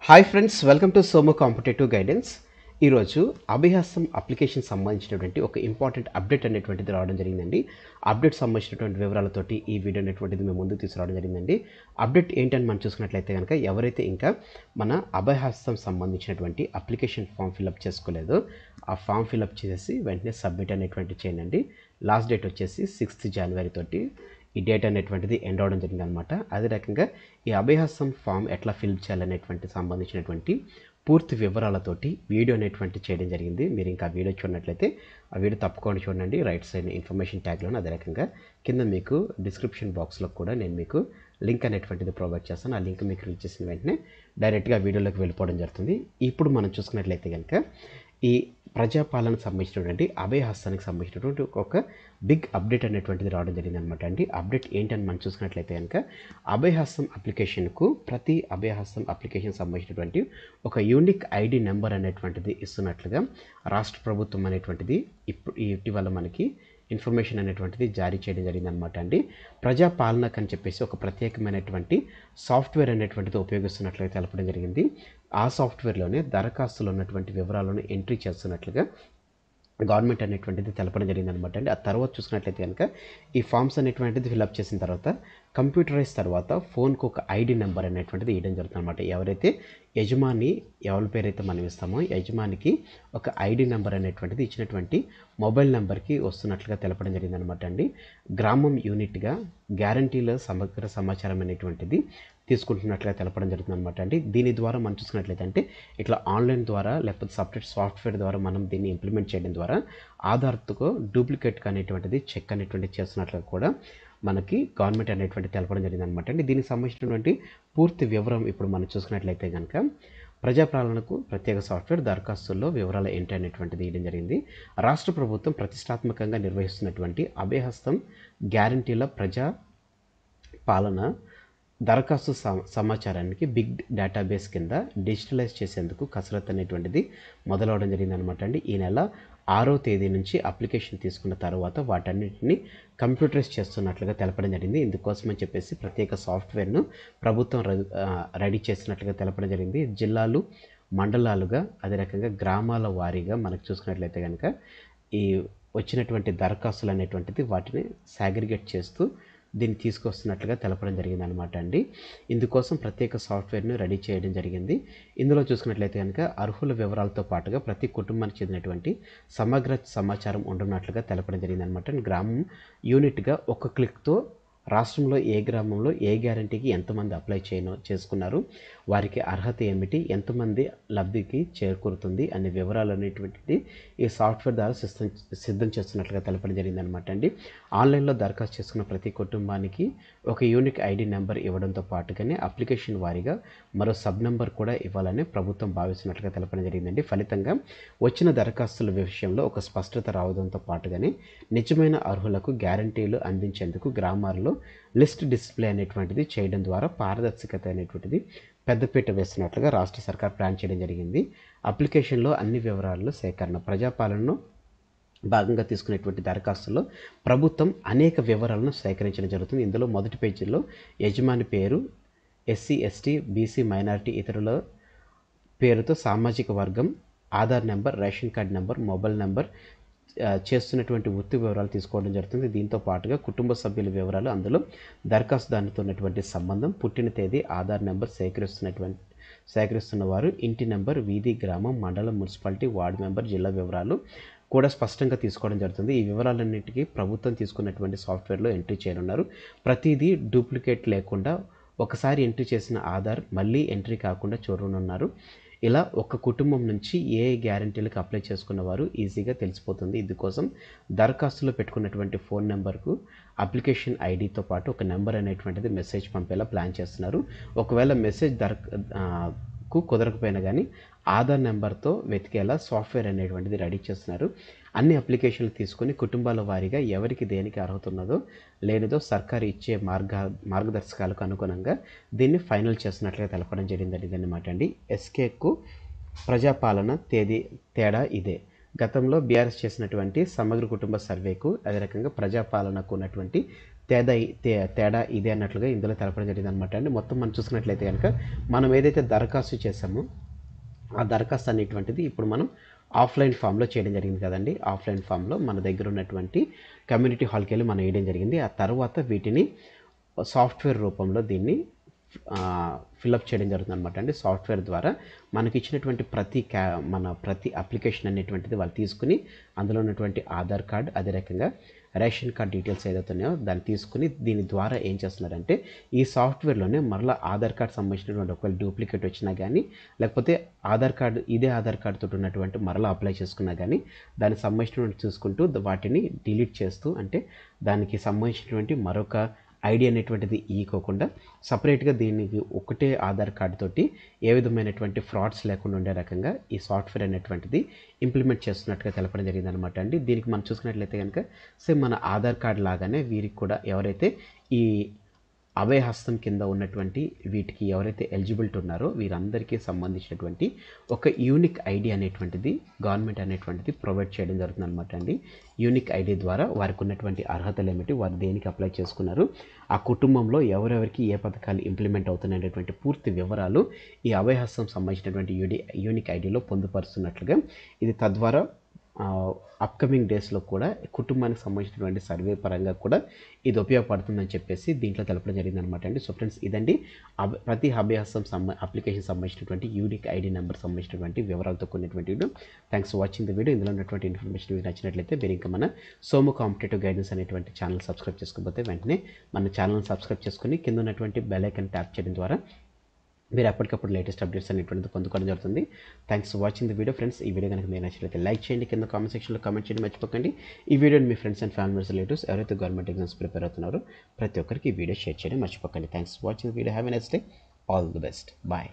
Hi friends, welcome to Somo competitive guidance. ఈరోజు Abhayahastam application సంబంధించినటువంటి ఒక ఇంపార్టెంట్ అప్డేట్ అనేటువంటిది రావడం జరిగిందండి. అప్డేట్ సంబంధించినటువంటి వివరాలతోటి ఈ వీడియో అనేటువంటిది మేము ముందుకు తీసుకురావడం జరిగిందండి. అప్డేట్ ఏంటని మనం చూసుకున్నట్లయితే కనుక ఎవరైతే ఇంకా మన అభయహస్తం సంబంధించినటువంటి అప్లికేషన్ ఫామ్ ఫిల్అప్ చేసుకోలేదో ఆ ఫామ్ ఫిల్అప్ చేసి వెంటనే సబ్మిట్ అనేటువంటి చేయండి. లాస్ట్ డేట్ వచ్చేసి 6th January తోటి ఈ డేట్ అనేటువంటిది ఎండ్ అవడం జరిగింది అనమాట. అదే రకంగా ఈ అభయహస్తం ఫామ్ ఎట్లా ఫిల్ చేయాలనేటువంటి సంబంధించినటువంటి పూర్తి వివరాలతోటి వీడియో అనేటువంటి చేయడం జరిగింది. మీరు ఇంకా వీడియో చూడనట్లయితే ఆ వీడియో తప్పకుండా చూడండి. రైట్ సైడ్ ఇన్ఫర్మేషన్ ట్యాగ్లోనే అదే రకంగా కింద మీకు డిస్క్రిప్షన్ బాక్స్లో కూడా నేను మీకు లింక్ అనేటువంటిది ప్రొవైడ్ చేస్తాను. ఆ లింక్ మీకు క్లిక్ చేసిన వెంటనే డైరెక్ట్గా వీడియోలోకి వెళ్ళిపోవడం జరుగుతుంది. ఇప్పుడు మనం చూసుకున్నట్లయితే కనుక ఈ ప్రజాపాలనకు సంబంధించినటువంటి అభయహస్తానికి సంబంధించినటువంటి ఒక బిగ్ అప్డేట్ అనేటువంటిది రావడం జరిగింది అనమాట అండి. అప్డేట్ ఏంటని మనం చూసుకున్నట్లయితే కనుక అభయహస్తం అప్లికేషన్కు ప్రతి అభయహస్తం అప్లికేషన్ సంబంధించినటువంటి ఒక యూనిక్ ఐడి నెంబర్ అనేటువంటిది ఇస్తున్నట్లుగా రాష్ట్ర ప్రభుత్వం అనేటువంటిది ఇటీవల మనకి ఇన్ఫర్మేషన్ అనేటువంటిది జారీ చేయడం జరిగింది అనమాట అండి. ప్రజాపాలనకు అని చెప్పేసి ఒక ప్రత్యేకమైనటువంటి సాఫ్ట్వేర్ అనేటువంటిది ఉపయోగిస్తున్నట్లుగా తెలపడం జరిగింది. ఆ సాఫ్ట్వేర్లోనే దరఖాస్తులు ఉన్నటువంటి వివరాలను ఎంట్రీ చేస్తున్నట్లుగా గవర్నమెంట్ అనేటువంటిది తెలపడం జరిగింది అనమాట అండి. ఆ తర్వాత చూసుకున్నట్లయితే కనుక ఈ ఫామ్స్ అనేటువంటిది ఫిల్అప్ చేసిన తర్వాత కంప్యూటరైజ్ తర్వాత ఫోన్కు ఒక ఐడి నెంబర్ అనేటువంటిది ఇవ్వడం జరుగుతుంది అనమాట. ఎవరైతే యజమాని ఎవరి పేరైతే మనం ఇస్తామో యజమానికి ఒక ఐడి నెంబర్ అనేటువంటిది ఇచ్చినటువంటి మొబైల్ నెంబర్కి వస్తున్నట్లుగా తెలపడం జరిగింది అనమాట అండి. గ్రామం యూనిట్గా గ్యారంటీల సమగ్ర సమాచారం అనేటువంటిది తీసుకుంటున్నట్లుగా తెలపడం జరుగుతుంది అనమాట అండి. దీని ద్వారా మనం చూసుకున్నట్లయితే అంటే ఇట్లా ఆన్లైన్ ద్వారా లేకపోతే సపరేట్ సాఫ్ట్వేర్ ద్వారా మనం దీన్ని ఇంప్లిమెంట్ చేయడం ద్వారా ఆధార్తో డూప్లికేట్ అనేటువంటిది చెక్ అనేటువంటిది చేస్తున్నట్లుగా కూడా మనకి గవర్నమెంట్ అనేటువంటి తెలపడం జరిగింది అనమాట అండి. దీనికి సంబంధించినటువంటి పూర్తి వివరం ఇప్పుడు మనం చూసుకున్నట్లయితే కనుక ప్రజాపాలనకు ప్రత్యేక సాఫ్ట్వేర్ దరఖాస్తుల్లో వివరాలు ఏంటి అనేటువంటిది ఇవ్వడం జరిగింది. రాష్ట్ర ప్రభుత్వం ప్రతిష్టాత్మకంగా నిర్వహిస్తున్నటువంటి అభయహస్తం గ్యారంటీల ప్రజా పాలన దరఖాస్తు సమాచారానికి బిగ్ డేటాబేస్ కింద డిజిటలైజ్ చేసేందుకు కసరత్తు అనేటువంటిది మొదలవడం జరిగింది అనమాట అండి. ఈ నెల 6వ తేదీ నుంచి అప్లికేషన్ తీసుకున్న తర్వాత వాటన్నిటిని కంప్యూటరైజ్ చేస్తున్నట్లుగా తెలపడం జరిగింది. ఇందుకోసం అని చెప్పేసి ప్రత్యేక సాఫ్ట్వేర్ను ప్రభుత్వం రెడీ చేసినట్లుగా తెలపడం జరిగింది. జిల్లాలు మండలాలుగా అదే రకంగా గ్రామాల వారీగా మనకు చూసుకున్నట్లయితే కనుక ఈ వచ్చినటువంటి దరఖాస్తులు అనేటువంటిది వాటిని సాగ్రిగేట్ చేస్తూ దీన్ని తీసుకొస్తున్నట్లుగా తెలపడం జరిగింది అనమాట అండి. ఇందుకోసం ప్రత్యేక సాఫ్ట్వేర్ను రెడీ చేయడం జరిగింది. ఇందులో చూసుకున్నట్లయితే కనుక అర్హుల వివరాలతో పాటుగా ప్రతి కుటుంబానికి చెందినటువంటి సమగ్ర సమాచారం ఉంటున్నట్లుగా తెలపడం జరిగింది అనమాట. గ్రామం యూనిట్గా ఒక క్లిక్తో రాష్ట్రంలో ఏ గ్రామంలో ఏ గ్యారంటీకి ఎంతమంది అప్లై చేసుకున్నారు, వారికి అర్హత ఏమిటి, ఎంతమంది లబ్ధికి చేకూరుతుంది అనే వివరాలు అనేటువంటిది ఈ సాఫ్ట్వేర్ ద్వారా సిద్ధం చేస్తున్నట్లుగా తెలపడం జరిగింది అనమాట అండి. ఆన్లైన్లో దరఖాస్తు చేసుకున్న ప్రతి కుటుంబానికి ఒక యూనిక్ ఐడి నెంబర్ ఇవ్వడంతో పాటుగానే అప్లికేషన్ వారీగా మరో సబ్ నెంబర్ కూడా ఇవ్వాలని ప్రభుత్వం భావిస్తున్నట్లుగా తెలపడం జరిగిందండి. ఫలితంగా వచ్చిన దరఖాస్తుల విషయంలో ఒక స్పష్టత రావడంతో పాటుగానే నిజమైన అర్హులకు గ్యారంటీలు అందించేందుకు గ్రామాల్లో లిస్ట్ డిస్ప్లే అనేటువంటిది చేయడం ద్వారా పారదర్శకత అనేటువంటిది పెద్దపీట వేస్తున్నట్లుగా రాష్ట్ర సర్కార్ ప్లాన్ చేయడం జరిగింది. అప్లికేషన్లో అన్ని వివరాలను సేకరణ ప్రజాపాలనను భాగంగా తీసుకునేటువంటి దరఖాస్తుల్లో ప్రభుత్వం అనేక వివరాలను సేకరించడం జరుగుతుంది. ఇందులో మొదటి పేజీలో యజమాని పేరు, ఎస్సీ ఎస్టీ బీసీ మైనారిటీ ఇతరుల పేరుతో సామాజిక వర్గం, Aadhaar number, ration card number, mobile number, చేస్తున్నటువంటి వృత్తి వివరాలు తీసుకోవడం జరుగుతుంది. దీంతో పాటుగా కుటుంబ సభ్యుల వివరాలు, అందులో దరఖాస్తుదారునితో ఉన్నటువంటి సంబంధం, పుట్టిన తేదీ, ఆధార్ నెంబర్ సేకరిస్తున్న వారు, ఇంటి నెంబర్, వీధి, గ్రామం, మండలం, మున్సిపాలిటీ, వార్డు మెంబర్, జిల్లా వివరాలు కూడా స్పష్టంగా తీసుకోవడం జరుగుతుంది. ఈ వివరాలన్నింటికీ ప్రభుత్వం తీసుకున్నటువంటి సాఫ్ట్వేర్లో ఎంట్రీ చేయనున్నారు. ప్రతిదీ డూప్లికేట్ లేకుండా ఒకసారి ఎంట్రీ చేసిన ఆధార్ మళ్ళీ ఎంట్రీ కాకుండా చూడనున్నారు. ఇలా ఒక కుటుంబం నుంచి ఏ గ్యారంటీలకు అప్లై చేసుకున్న వారు ఈజీగా తెలిసిపోతుంది. ఇందుకోసం దరఖాస్తులో పెట్టుకున్నటువంటి ఫోన్ నెంబర్కు అప్లికేషన్ ఐడితో పాటు ఒక నెంబర్ అనేటువంటిది మెసేజ్ పంపేలా ప్లాన్ చేస్తున్నారు. ఒకవేళ మెసేజ్ కుదరకపోయినా కానీ ఆధార్ నెంబర్తో వెతికేలా సాఫ్ట్వేర్ అనేటువంటిది రెడీ చేస్తున్నారు. అన్ని అప్లికేషన్లు తీసుకొని కుటుంబాల వారీగా ఎవరికి దేనికి అర్హత ఉన్నదో లేనిదో సర్కారు ఇచ్చే మార్గదర్శకాలకు అనుగుణంగా దీన్ని ఫైనల్ చేస్తున్నట్లుగా తెలపడం జరిగింది అనమాట అండి. ఎస్కేకు ప్రజాపాలన తేడా ఇదే. గతంలో బీఆర్ఎస్ చేసినటువంటి సమగ్ర కుటుంబ సర్వేకు అదే రకంగా ప్రజాపాలనకు ఉన్నటువంటి తేడా ఇదే అన్నట్లుగా ఇందులో తెలపడం జరిగింది అనమాట అండి. మొత్తం మనం చూసుకున్నట్లయితే కనుక మనం ఏదైతే దరఖాస్తు చేసామో ఆ దరఖాస్తు అనేటువంటిది ఇప్పుడు మనం ఆఫ్లైన్ ఫామ్లో చేయడం జరిగింది కదండి. ఆఫ్లైన్ ఫామ్లో మన దగ్గర ఉన్నటువంటి కమ్యూనిటీ హాల్కి వెళ్ళి మనం వేయడం జరిగింది. ఆ తర్వాత వీటిని సాఫ్ట్వేర్ రూపంలో దీన్ని ఫిల్అప్ చేయడం జరుగుతుంది అనమాట అండి. సాఫ్ట్వేర్ ద్వారా మనకి ఇచ్చినటువంటి ప్రతి అప్లికేషన్ అనేటువంటిది వాళ్ళు తీసుకుని అందులో ఉన్నటువంటి ఆధార్ కార్డ్, అదే రకంగా రేషన్ కార్డ్ డీటెయిల్స్ ఏదైతే ఉన్నాయో దాన్ని తీసుకుని దీని ద్వారా ఏం చేస్తున్నారంటే ఈ సాఫ్ట్వేర్లోనే మరలా ఆధార్ కార్డ్ సంబంధించినటువంటి ఒకవేళ డూప్లికేట్ వచ్చినా కానీ, లేకపోతే ఇదే ఆధార్ కార్డ్ తోటి ఉన్నటువంటి మరలా అప్లై చేసుకున్నా కానీ దానికి సంబంధించినటువంటి చూసుకుంటూ వాటిని డిలీట్ చేస్తూ, అంటే దానికి సంబంధించినటువంటి మరొక ఐడి అనేటువంటిది ఇవ్వకుండా సపరేట్గా దీనికి ఒకటే ఆధార్ కార్డు తోటి ఏ విధమైనటువంటి ఫ్రాడ్స్ లేకుండా ఉండే రకంగా ఈ సాఫ్ట్వేర్ అనేటువంటిది ఇంప్లిమెంట్ చేస్తున్నట్టుగా తెలపడం జరిగింది అనమాట అండి. దీనికి మనం చూసుకున్నట్లయితే కనుక సేమ్ మన ఆధార్ కార్డు లాగానే వీరికి కూడా ఎవరైతే ఈ అభయహస్తం కింద ఉన్నటువంటి వీటికి ఎవరైతే ఎలిజిబిలిటీ ఉన్నారో వీరందరికీ సంబంధించినటువంటి ఒక యూనిక్ ఐడి అనేటువంటిది గవర్నమెంట్ అనేటువంటిది ప్రొవైడ్ చేయడం జరుగుతుంది అనమాట అండి. యూనిక్ ఐడి ద్వారా వారికి ఉన్నటువంటి అర్హతలు ఏమిటి, వారు దేనికి అప్లై చేసుకున్నారు, ఆ కుటుంబంలో ఎవరెవరికి ఏ పథకాలు ఇంప్లిమెంట్ అవుతున్నాయనేటువంటి పూర్తి వివరాలు ఈ అభయహస్తం సంబంధించినటువంటి యూనిక్ ఐడిలో పొందుపరుస్తున్నట్లుగా ఇది తద్వారా అప్కమింగ్ డేస్లో కూడా కుటుంబానికి సంబంధించినటువంటి సర్వే పరంగా కూడా ఇది ఉపయోగపడుతుందని చెప్పేసి దీంట్లో తెలపడం జరిగింది అనమాట అండి. సో ఫ్రెండ్స్, ఇదండి ప్రతి అభయహస్తం అప్లికేషన్ సంబంధించినటువంటి యూనిక్ ఐడి నెంబర్ సంబంధించినటువంటి వివరాలతో కూడినటువంటి video. Thanks for watching the video. ఇందులో ఉన్నటువంటి ఇన్ఫర్మేషన్ మీకు నచ్చినట్లయితే మీరు ఇంకా మన సోము కాంపిటేటివ్ గైడెన్స్ అనేటువంటి ఛానల్ సబ్స్క్రైబ్ చేసుకోకపోతే వెంటనే మన ఛానల్ సబ్స్క్రైబ్ చేసుకుని కింద ఉన్నటువంటి బెల్ ఐకాన్ ట్యాప్ చేయడం ద్వారా మీరు ఎప్పటికప్పుడు లేటెస్ట్ అప్డేట్స్ అనేటువంటిది పొందుకోవడం జరుగుతుంది. Thanks for watching the video friends. ఈ వీడియో కనుక మీకు నచ్చినట్లయితే లైక్ చేయండి, కింద కామెంట్ సెక్షన్లో కామెంట్ చేయండి మర్చిపోకండి. ఈ వీడియోని మీ ఫ్రెండ్స్ అండ్ ఫ్యామిలీస్ రిలేటివ్స్ ఎవరైతే గవర్నమెంట్ ఎగ్జామ్స్ ప్రిపేర్ అవుతున్నారో ప్రతి ఒక్కరికి ఈ వీడియో షేర్ చేయడం మర్చిపోకండి. Thanks for watching the video. Have a nice day. All the best. Bye.